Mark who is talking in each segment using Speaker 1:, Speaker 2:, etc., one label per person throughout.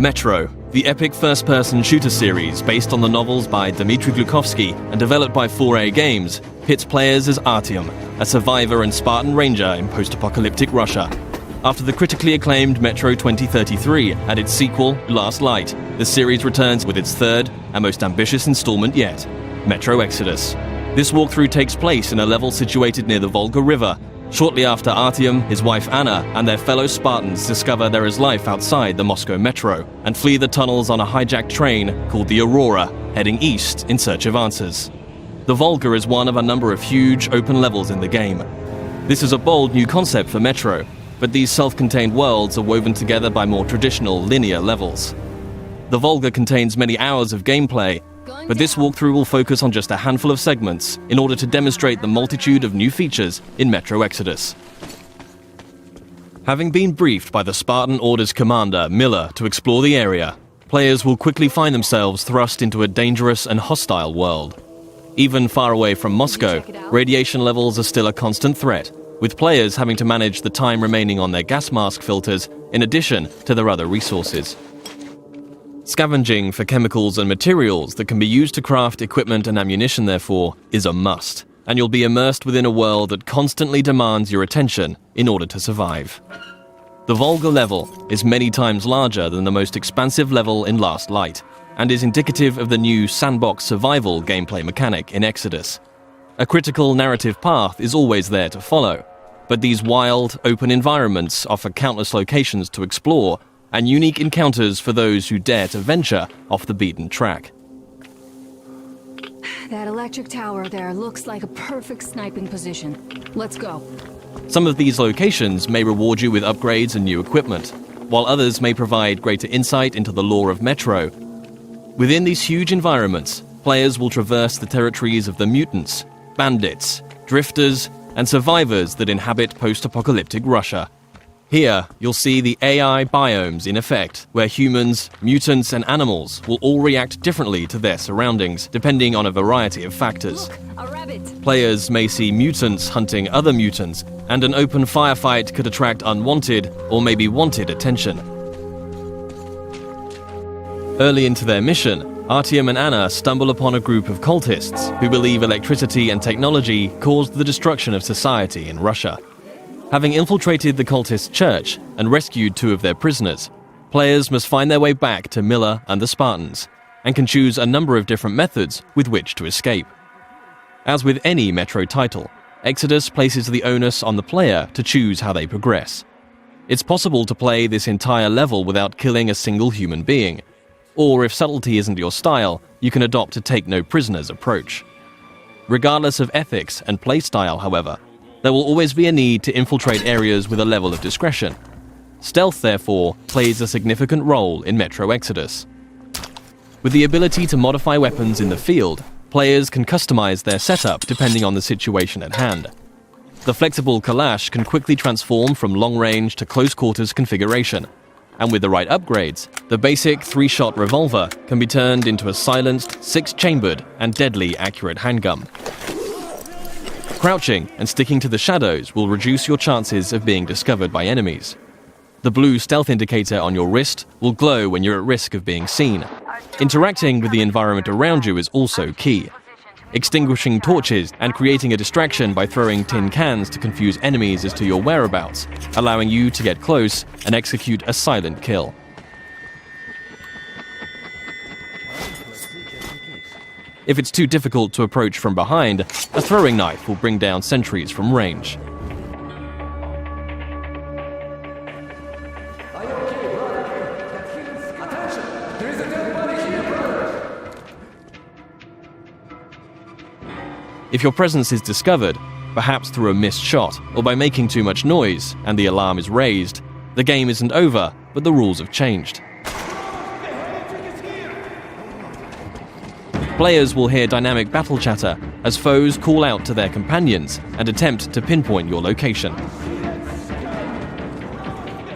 Speaker 1: Metro, the epic first-person shooter series based on the novels by Dmitry Glukovsky and developed by 4A Games, pits players as Artyom, a survivor and Spartan ranger in post-apocalyptic Russia. After the critically acclaimed Metro 2033 and its sequel, Last Light, the series returns with its third and most ambitious installment yet, Metro Exodus. This walkthrough takes place in a level situated near the Volga River. Shortly after Artyom, his wife Anna, and their fellow Spartans discover there is life outside the Moscow metro and flee the tunnels on a hijacked train called the Aurora, heading east in search of answers. The Volga is one of a number of huge open levels in the game. This is a bold new concept for Metro, but these self-contained worlds are woven together by more traditional linear levels. The Volga contains many hours of gameplay, but this walkthrough will focus on just a handful of segments in order to demonstrate the multitude of new features in Metro Exodus. Having been briefed by the Spartan Order's commander, Miller, to explore the area, players will quickly find themselves thrust into a dangerous and hostile world. Even far away from Moscow, radiation levels are still a constant threat, with players having to manage the time remaining on their gas mask filters in addition to their other resources. Scavenging for chemicals and materials that can be used to craft equipment and ammunition, therefore, is a must, and you'll be immersed within a world that constantly demands your attention in order to survive. The Volga level is many times larger than the most expansive level in Last Light, and is indicative of the new sandbox survival gameplay mechanic in Exodus. A critical narrative path is always there to follow, but these wild, open environments offer countless locations to explore and unique encounters for those who dare to venture off the beaten track.
Speaker 2: That electric tower there looks like a perfect sniping position. Let's go.
Speaker 1: Some of these locations may reward you with upgrades and new equipment, while others may provide greater insight into the lore of Metro. Within these huge environments, players will traverse the territories of the mutants, bandits, drifters, and survivors that inhabit post-apocalyptic Russia. Here, you'll see the AI biomes in effect, where humans, mutants, and animals will all react differently to their surroundings, depending on a variety of factors.
Speaker 2: Look, a rabbit.
Speaker 1: Players may see mutants hunting other mutants, and an open firefight could attract unwanted or maybe wanted attention. Early into their mission, Artyom and Anna stumble upon a group of cultists who believe electricity and technology caused the destruction of society in Russia. Having infiltrated the cultist church and rescued 2 of their prisoners, players must find their way back to Miller and the Spartans, and can choose a number of different methods with which to escape. As with any Metro title, Exodus places the onus on the player to choose how they progress. It's possible to play this entire level without killing a single human being, or if subtlety isn't your style, you can adopt a take-no-prisoners approach. Regardless of ethics and playstyle, however, there will always be a need to infiltrate areas with a level of discretion. Stealth, therefore, plays a significant role in Metro Exodus. With the ability to modify weapons in the field, players can customize their setup depending on the situation at hand. The flexible Kalash can quickly transform from long-range to close-quarters configuration, and with the right upgrades, the basic 3-shot revolver can be turned into a silenced, 6-chambered, and deadly accurate handgun. Crouching and sticking to the shadows will reduce your chances of being discovered by enemies. The blue stealth indicator on your wrist will glow when you're at risk of being seen. Interacting with the environment around you is also key. Extinguishing torches and creating a distraction by throwing tin cans to confuse enemies as to your whereabouts, allowing you to get close and execute a silent kill. If it's too difficult to approach from behind, a throwing knife will bring down sentries from range. If your presence is discovered, perhaps through a missed shot or by making too much noise and the alarm is raised, the game isn't over, but the rules have changed. Players will hear dynamic battle chatter as foes call out to their companions and attempt to pinpoint your location.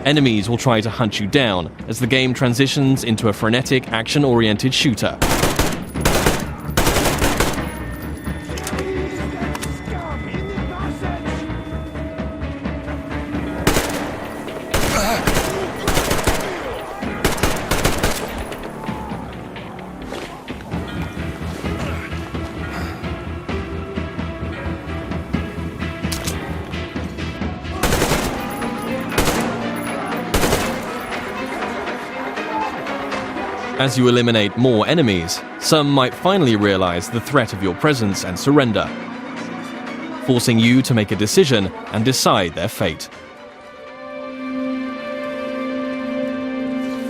Speaker 1: Enemies will try to hunt you down as the game transitions into a frenetic, action-oriented shooter. As you eliminate more enemies, some might finally realize the threat of your presence and surrender, forcing you to make a decision and decide their fate.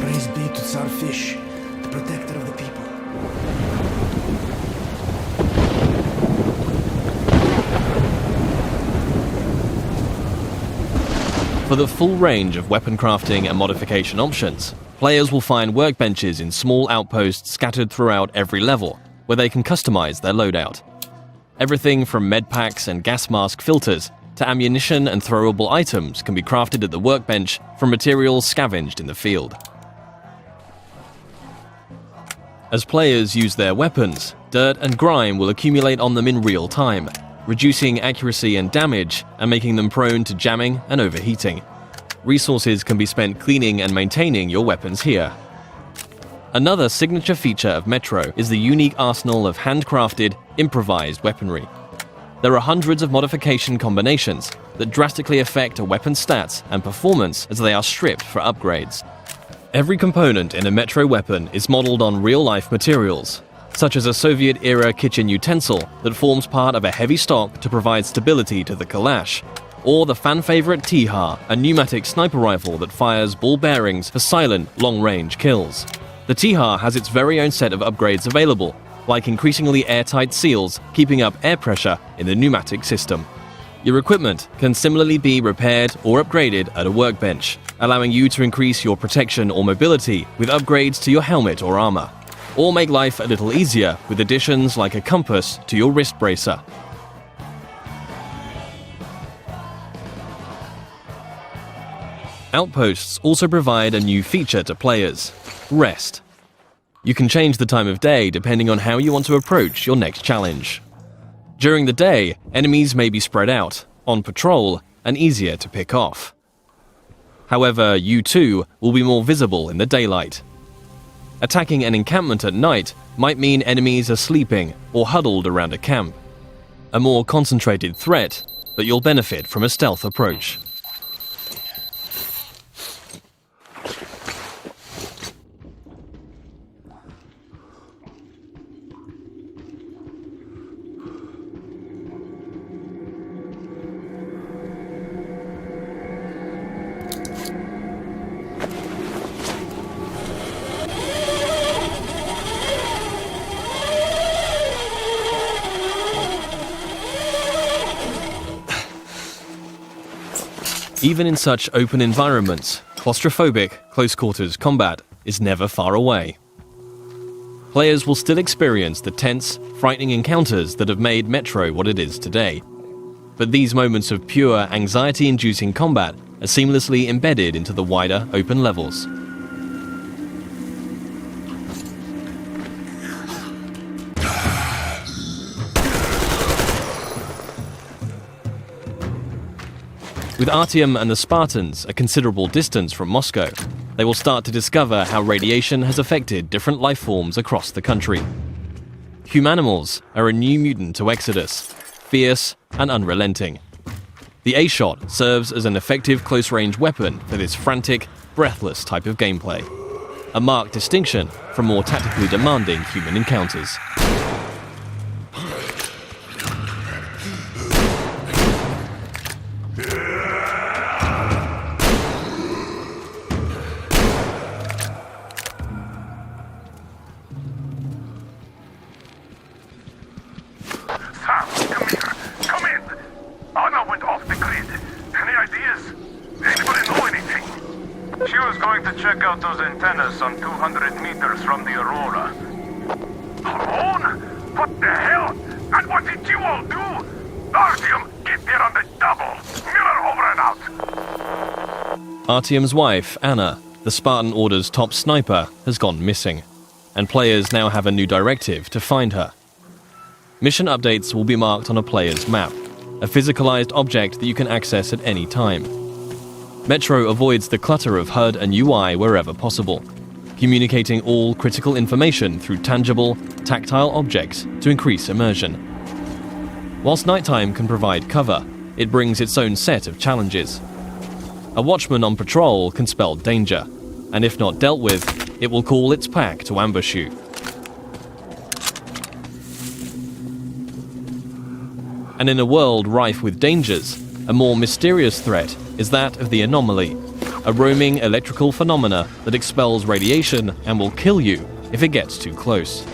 Speaker 3: Praise be to Tsar Fish, the protector of the people.
Speaker 1: For the full range of weapon crafting and modification options, players will find workbenches in small outposts scattered throughout every level, where they can customize their loadout. Everything from medpacks and gas mask filters to ammunition and throwable items can be crafted at the workbench from materials scavenged in the field. As players use their weapons, dirt and grime will accumulate on them in real time, reducing accuracy and damage and making them prone to jamming and overheating. Resources can be spent cleaning and maintaining your weapons here. Another signature feature of Metro is the unique arsenal of handcrafted, improvised weaponry. There are hundreds of modification combinations that drastically affect a weapon's stats and performance as they are stripped for upgrades. Every component in a Metro weapon is modeled on real-life materials, such as a Soviet-era kitchen utensil that forms part of a heavy stock to provide stability to the Kalash, or the fan-favorite THAR, a pneumatic sniper rifle that fires ball bearings for silent, long-range kills. The THAR has its very own set of upgrades available, like increasingly airtight seals keeping up air pressure in the pneumatic system. Your equipment can similarly be repaired or upgraded at a workbench, allowing you to increase your protection or mobility with upgrades to your helmet or armor, or make life a little easier with additions like a compass to your wrist bracer. Outposts also provide a new feature to players: rest. You can change the time of day depending on how you want to approach your next challenge. During the day, enemies may be spread out, on patrol, and easier to pick off. However, you too will be more visible in the daylight. Attacking an encampment at night might mean enemies are sleeping or huddled around a camp. A more concentrated threat, but you'll benefit from a stealth approach. Even in such open environments, claustrophobic, close-quarters combat is never far away. Players will still experience the tense, frightening encounters that have made Metro what it is today. But these moments of pure, anxiety-inducing combat are seamlessly embedded into the wider, open levels. With Artyom and the Spartans a considerable distance from Moscow, they will start to discover how radiation has affected different life forms across the country. Humanimals are a new mutant to Exodus, fierce and unrelenting. The A-Shot serves as an effective close-range weapon for this frantic, breathless type of gameplay, a marked distinction from more tactically demanding human encounters.
Speaker 4: Some 200 meters from the Aurora. Alone? What the hell? And what did you all do? Artyom, get there on the double. Miller over and out.
Speaker 1: Artyom's wife, Anna, the Spartan Order's top sniper, has gone missing, and players now have a new directive to find her. Mission updates will be marked on a player's map, a physicalized object that you can access at any time. Metro avoids the clutter of HUD and UI wherever possible, communicating all critical information through tangible, tactile objects to increase immersion. Whilst nighttime can provide cover, it brings its own set of challenges. A watchman on patrol can spell danger, and if not dealt with, it will call its pack to ambush you. And in a world rife with dangers, a more mysterious threat is that of the anomaly, a roaming electrical phenomena that expels radiation and will kill you if it gets too close.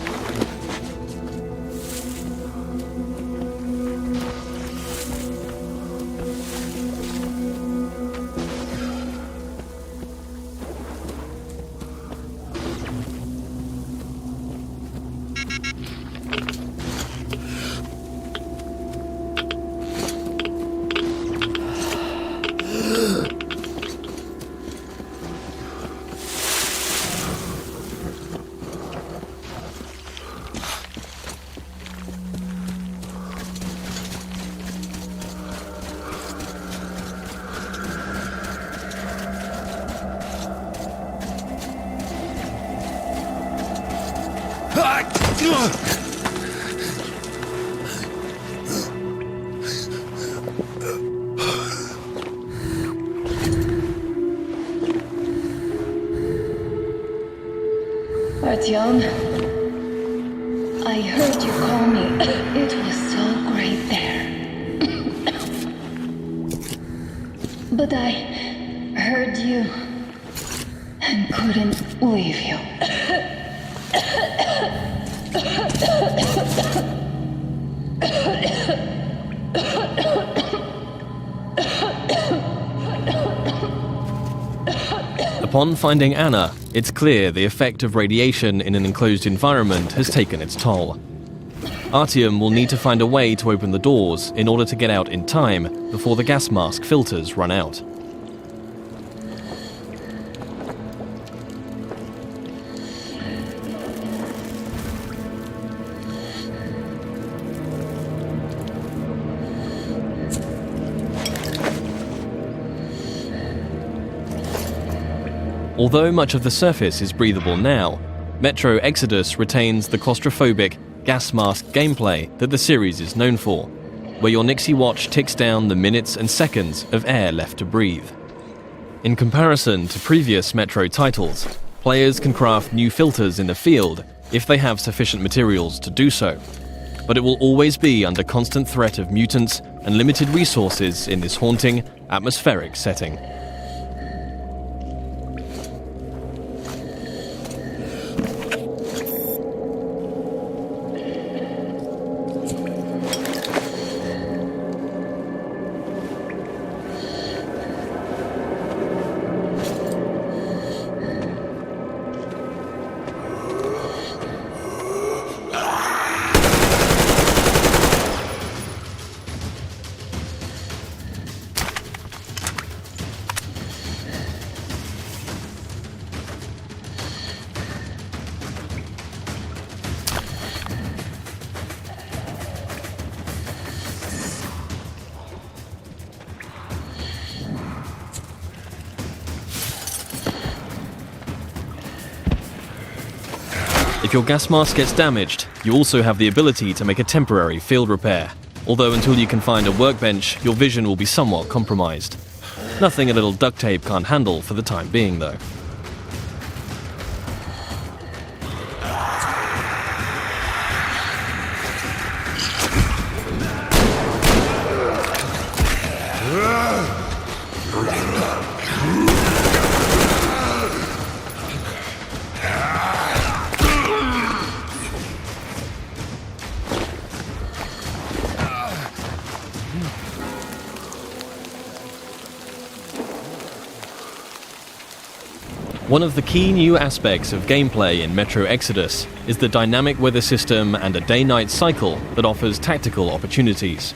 Speaker 5: Artyom, I heard you call me. It was so great there. But I heard you and couldn't leave you.
Speaker 1: Upon finding Anna, it's clear the effect of radiation in an enclosed environment has taken its toll. Artyom will need to find a way to open the doors in order to get out in time before the gas mask filters run out. Although much of the surface is breathable now, Metro Exodus retains the claustrophobic, gas mask gameplay that the series is known for, where your Nixie watch ticks down the minutes and seconds of air left to breathe. In comparison to previous Metro titles, players can craft new filters in the field if they have sufficient materials to do so, but it will always be under constant threat of mutants and limited resources in this haunting, atmospheric setting. If your gas mask gets damaged, you also have the ability to make a temporary field repair, although until you can find a workbench, your vision will be somewhat compromised. Nothing a little duct tape can't handle for the time being, though. One of the key new aspects of gameplay in Metro Exodus is the dynamic weather system and a day-night cycle that offers tactical opportunities.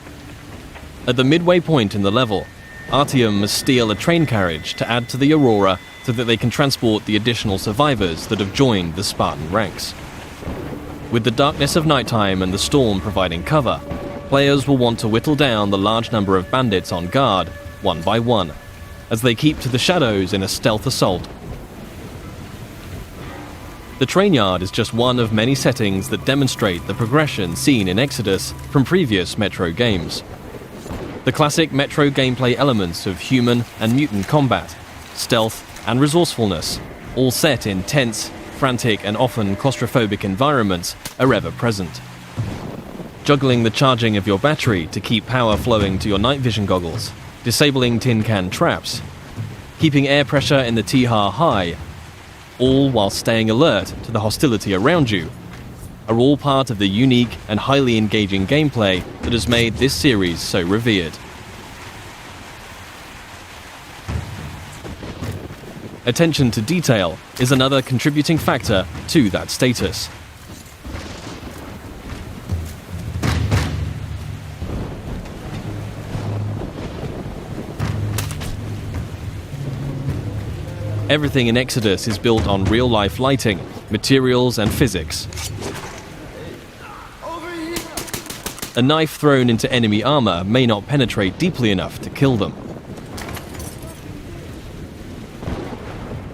Speaker 1: At the midway point in the level, Artyom must steal a train carriage to add to the Aurora so that they can transport the additional survivors that have joined the Spartan ranks. With the darkness of nighttime and the storm providing cover, players will want to whittle down the large number of bandits on guard, one by one, as they keep to the shadows in a stealth assault. The train yard is just one of many settings that demonstrate the progression seen in Exodus from previous Metro games. The classic Metro gameplay elements of human and mutant combat, stealth and resourcefulness, all set in tense, frantic and often claustrophobic environments are ever present. Juggling the charging of your battery to keep power flowing to your night vision goggles, disabling tin can traps, keeping air pressure in the T-HAR high, all while staying alert to the hostility around you, are all part of the unique and highly engaging gameplay that has made this series so revered. Attention to detail is another contributing factor to that status. Everything in Exodus is built on real-life lighting, materials and physics. A knife thrown into enemy armor may not penetrate deeply enough to kill them.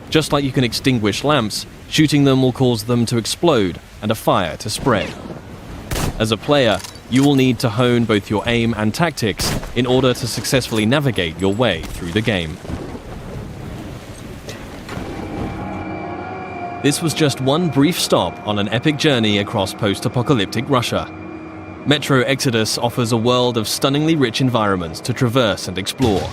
Speaker 1: Just like you can extinguish lamps, shooting them will cause them to explode and a fire to spread. As a player, you will need to hone both your aim and tactics in order to successfully navigate your way through the game. This was just one brief stop on an epic journey across post-apocalyptic Russia. Metro Exodus offers a world of stunningly rich environments to traverse and explore,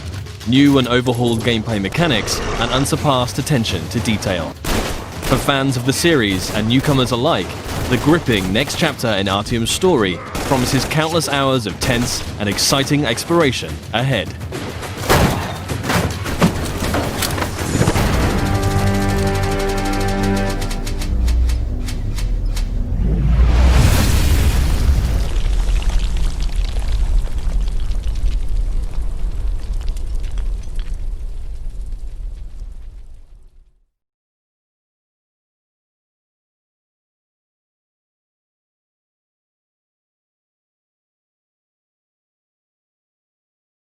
Speaker 1: new and overhauled gameplay mechanics, and unsurpassed attention to detail. For fans of the series and newcomers alike, the gripping next chapter in Artyom's story promises countless hours of tense and exciting exploration ahead.